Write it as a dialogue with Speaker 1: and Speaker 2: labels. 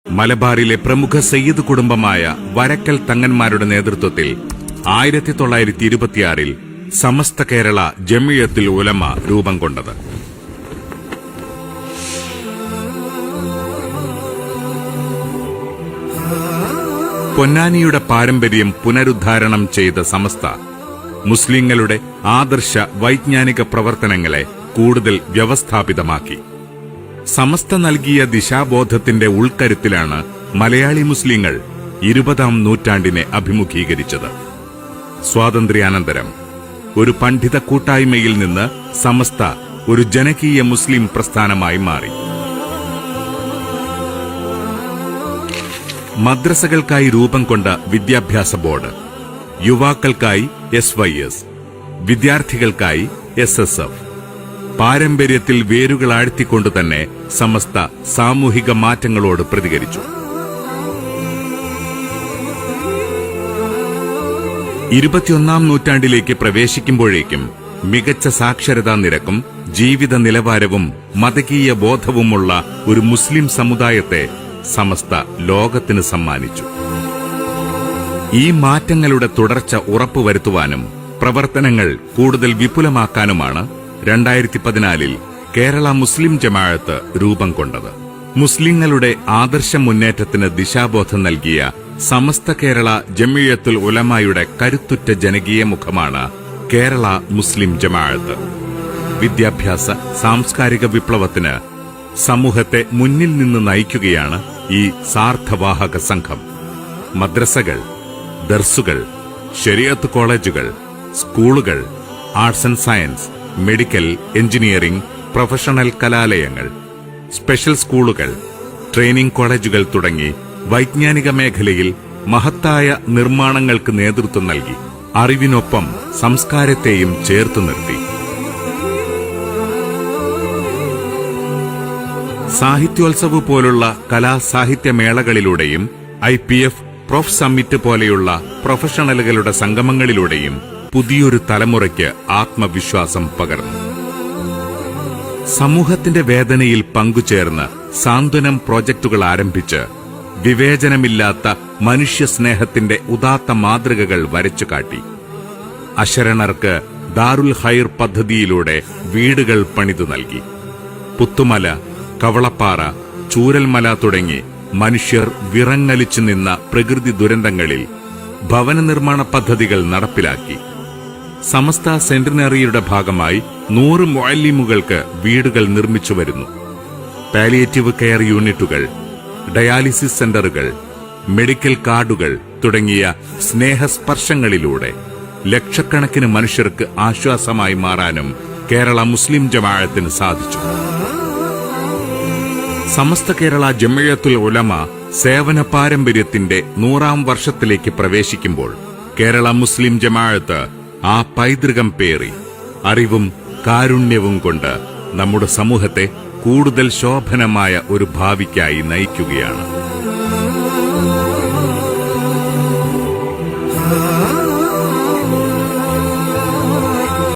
Speaker 1: മലബാറിലെ പ്രമുഖ സയ്യിദ് കുടുംബമായ വരക്കൽ തങ്ങന്മാരുടെ നേതൃത്വത്തിൽ 1926 സമസ്ത കേരള ജമിയത്തുൽ ഉലമ രൂപം കൊണ്ടത്. പൊന്നാനിയുടെ പാരമ്പര്യം പുനരുദ്ധാരണം ചെയ്ത സമസ്ത മുസ്ലിങ്ങളുടെ ആദർശ വൈജ്ഞാനിക പ്രവർത്തനങ്ങളെ കൂടുതൽ വ്യവസ്ഥാപിതമാക്കി. സമസ്ത നൽകിയ ദിശാബോധത്തിന്റെ ഉൾക്കരുത്തിലാണ് മലയാളി മുസ്ലിങ്ങൾ 20ാം നൂറ്റാണ്ടിനെ അഭിമുഖീകരിച്ചത്. സ്വാതന്ത്ര്യാനന്തരം ഒരു പണ്ഡിത കൂട്ടായ്മയിൽ നിന്ന് സമസ്ത ഒരു ജനകീയ മുസ്ലിം പ്രസ്ഥാനമായി മാറി. മദ്രസകൾക്കായി രൂപം കൊണ്ട വിദ്യാഭ്യാസ ബോർഡ്, യുവാക്കൾക്കായി SYS, വിദ്യാർത്ഥികൾക്കായി SSF, പാരമ്പര്യത്തിൽ വേരുകളാഴ്ത്തിക്കൊണ്ടുതന്നെ സമസ്ത സാമൂഹിക മാറ്റങ്ങളോട് പ്രതികരിച്ചു. 21ാം നൂറ്റാണ്ടിലേക്ക് പ്രവേശിക്കുമ്പോഴേക്കും മികച്ച സാക്ഷരതാ നിരക്കും ജീവിത നിലവാരവും മതകീയ ബോധവുമുള്ള ഒരു മുസ്ലിം സമുദായത്തെ സമസ്ത ലോകത്തിന് സമ്മാനിച്ചു. ഈ മാറ്റങ്ങളുടെ തുടർച്ച ഉറപ്പുവരുത്തുവാനും പ്രവർത്തനങ്ങൾ കൂടുതൽ വിപുലമാക്കാനുമാണ് 2014 കേരള മുസ്ലിം ജമാഅത്ത് രൂപം കൊണ്ടത്. മുസ്ലിങ്ങളുടെ ആദർശ മുന്നേറ്റത്തിന് ദിശാബോധം നൽകിയ സമസ്ത കേരള ജമിയത്തുൽ ഉലമയുടെ കരുത്തുറ്റ ജനകീയ മുഖമാണ് കേരള മുസ്ലിം ജമാഅത്ത്. വിദ്യാഭ്യാസ സാംസ്കാരിക വിപ്ലവത്തിന് സമൂഹത്തെ മുന്നിൽ നിന്ന് നയിക്കുകയാണ് ഈ സാർത്ഥവാഹക സംഘം. മദ്രസകൾ, ദർസുകൾ, ശരീഅത്ത് കോളേജുകൾ, സ്കൂളുകൾ, arts and science, medical, engineering, professional കലാലയങ്ങൾ, സ്പെഷ്യൽ സ്കൂളുകൾ, ട്രെയിനിംഗ് കോളേജുകൾ തുടങ്ങി വൈജ്ഞാനിക മേഖലയിൽ മഹത്തായ നിർമ്മാണങ്ങൾക്ക് നേതൃത്വം നൽകി അറിവിനൊപ്പം സംസ്കാരത്തെയും ചേർത്തു നിർത്തി. സാഹിത്യോത്സവ് പോലുള്ള കലാസാഹിത്യമേളകളിലൂടെയും IPF, പ്രൊഫ് സമ്മിറ്റ് പോലെയുള്ള പ്രൊഫഷണലുകളുടെ സംഗമങ്ങളിലൂടെയും പുതിയൊരു തലമുറയ്ക്ക് ആത്മവിശ്വാസം പകർന്നു. സമൂഹത്തിന്റെ വേദനയിൽ പങ്കുചേർന്ന് സാന്ത്വനം പ്രോജക്ടുകൾ ആരംഭിച്ച് വിവേചനമില്ലാത്ത മനുഷ്യസ്നേഹത്തിന്റെ ഉദാത്ത മാതൃകകൾ വരച്ചുകാട്ടി. അശരണർക്ക് ദാറുൽ ഖൈർ പദ്ധതിയിലൂടെ വീടുകൾ പണിതു നൽകി. പുത്തുമല, കവളപ്പാറ, ചൂരൽമല തുടങ്ങി മനുഷ്യർ വിറങ്ങലിച്ചു നിന്ന പ്രകൃതി ദുരന്തങ്ങളിൽ ഭവന നിർമ്മാണ പദ്ധതികൾ നടപ്പിലാക്കി. സമസ്ത സെന്റിനറിയുടെ ഭാഗമായി 100 മുഅല്ലിമുകൾക്ക് വീടുകൾ നിർമ്മിച്ചു വരുന്നു. പാലിയേറ്റീവ് കെയർ യൂണിറ്റുകൾ, ഡയാലിസിസ് സെന്ററുകൾ, മെഡിക്കൽ കാർഡുകൾ തുടങ്ങിയ സ്നേഹസ്പർശങ്ങളിലൂടെ ലക്ഷക്കണക്കിന് മനുഷ്യർക്ക് ആശ്വാസമായി മാറാനും കേരള മുസ്ലിം ജമാഅത്തിന് സാധിച്ചു. സമസ്ത കേരള ജമിയത്തുൽ ഉലമ സേവന പാരമ്പര്യത്തിന്റെ 100ാം വർഷത്തിലേക്ക് പ്രവേശിക്കുമ്പോൾ കേരള മുസ്ലിം ജമാഅത്ത് ആ പൈതൃകം പേറി അറിവും കാരുണ്യവും കൊണ്ട് നമ്മുടെ സമൂഹത്തെ കൂടുതൽ ശോഭനമായ ഒരു ഭാവിക്കായി നയിക്കുകയാണ്.